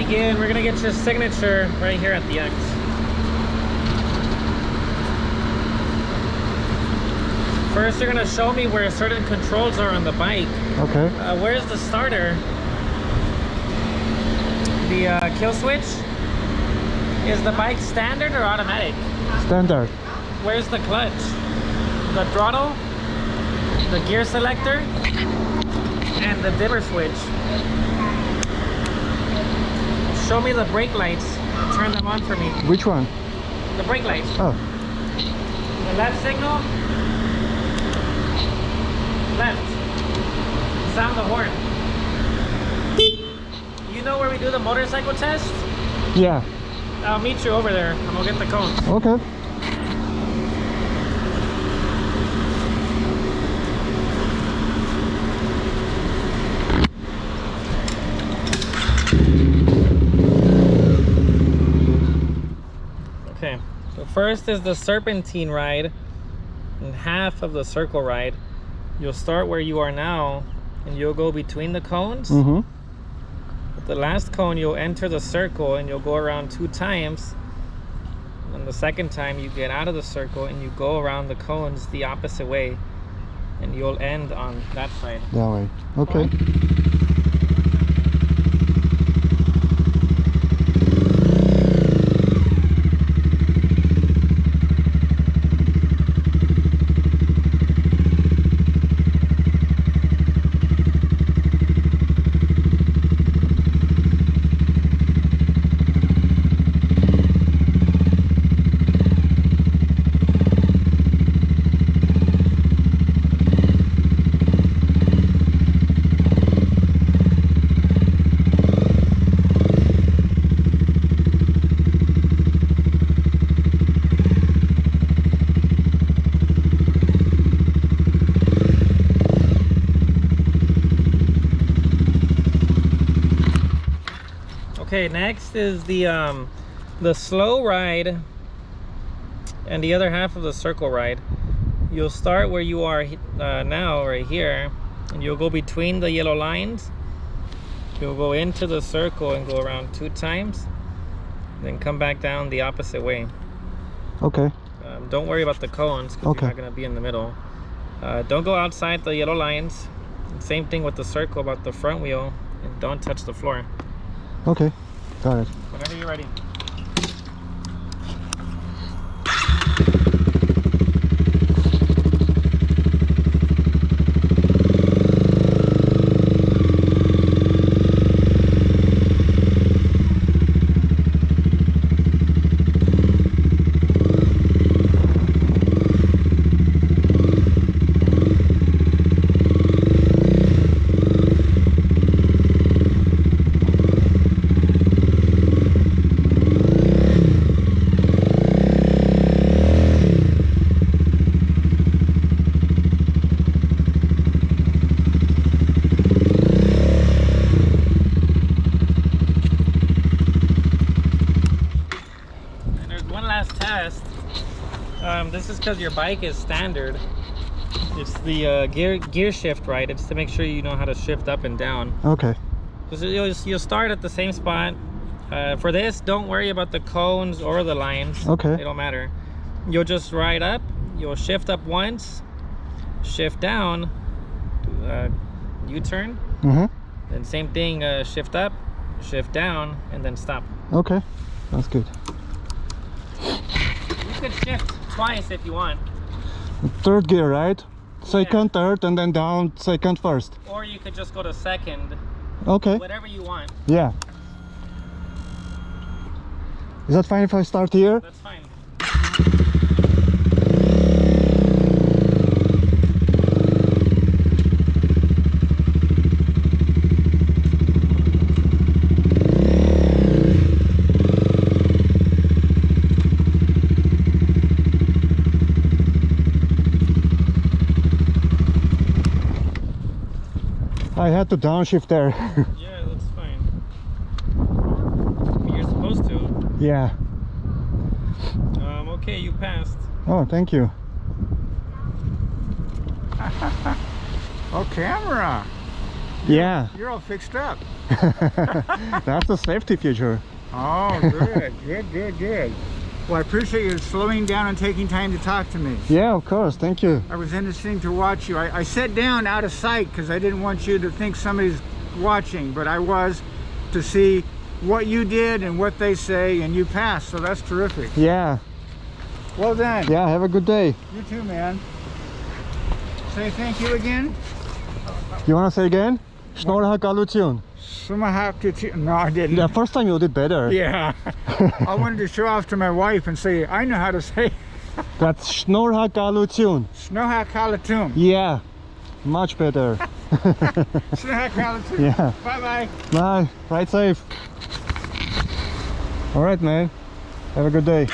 begin. We're gonna get your signature right here at the X. First, you're gonna show me where certain controls are on the bike. Okay. Where's the starter? The kill switch? Is the bike standard or automatic? Standard. Where's the clutch? The throttle? The gear selector? And the dimmer switch. Show me the brake lights. Turn them on for me. Which one? The brake lights. Oh. The left signal. Left. Sound the horn. You know where we do the motorcycle test? Yeah. I'll meet you over there and we'll get the cones. Okay. Okay, so first is the Serpentine ride and half of the circle ride. You'll start where you are now and you'll go between the cones. Mm-hmm. At the last cone, you'll enter the circle and you'll go around 2 times. And the second time, you get out of the circle and you go around the cones the opposite way. And you'll end on that side. That way. Okay. Okay, next is the slow ride and the other half of the circle ride. You'll start where you are now, right here, and you'll go between the yellow lines. You'll go into the circle and go around 2 times, then come back down the opposite way. Okay. Don't worry about the cones because you're not going to be in the middle. Don't go outside the yellow lines. Same thing with the circle about the front wheel, and don't touch the floor. Okay. Got it. Whenever you're ready. This is because your bike is standard. It's the gear shift, right? It's to make sure you know how to shift up and down. Okay. So you'll start at the same spot. For this, don't worry about the cones or the lines. Okay. They don't matter. You'll just ride up. You'll shift up once, shift down, U-turn. Mm-hmm. Then same thing, shift up, shift down, and then stop. Okay. That's good. You could shift twice if you want. Third gear, right? Second, third, and then down, second, first. Or you could just go to second. Okay. Whatever you want. Yeah. Is that fine if I start here? That's fine. I had to downshift there. Yeah, that's fine. You're supposed to. Yeah. Okay, you passed. Oh, thank you. Oh, camera. Yeah. You're all fixed up. That's the safety feature. Oh, good, good. Well, I appreciate you slowing down and taking time to talk to me. Yeah, of course. Thank you. It was interesting to watch you. I sat down out of sight because I didn't want you to think somebody's watching, but I was, to see what you did and what they say, and you passed, so that's terrific. Yeah. Well done. Yeah, have a good day. You too, man. Say thank you again. You want to say again? Schnorha Galution. No, I didn't. Yeah, first time you did better. Yeah. I wanted to show off to my wife and say, I know how to say That's Schnorha Galution. Snoha Kalatum. Yeah, much better. Snoha Kalatum. Yeah. Bye-bye. Bye. Ride safe. All right, man. Have a good day.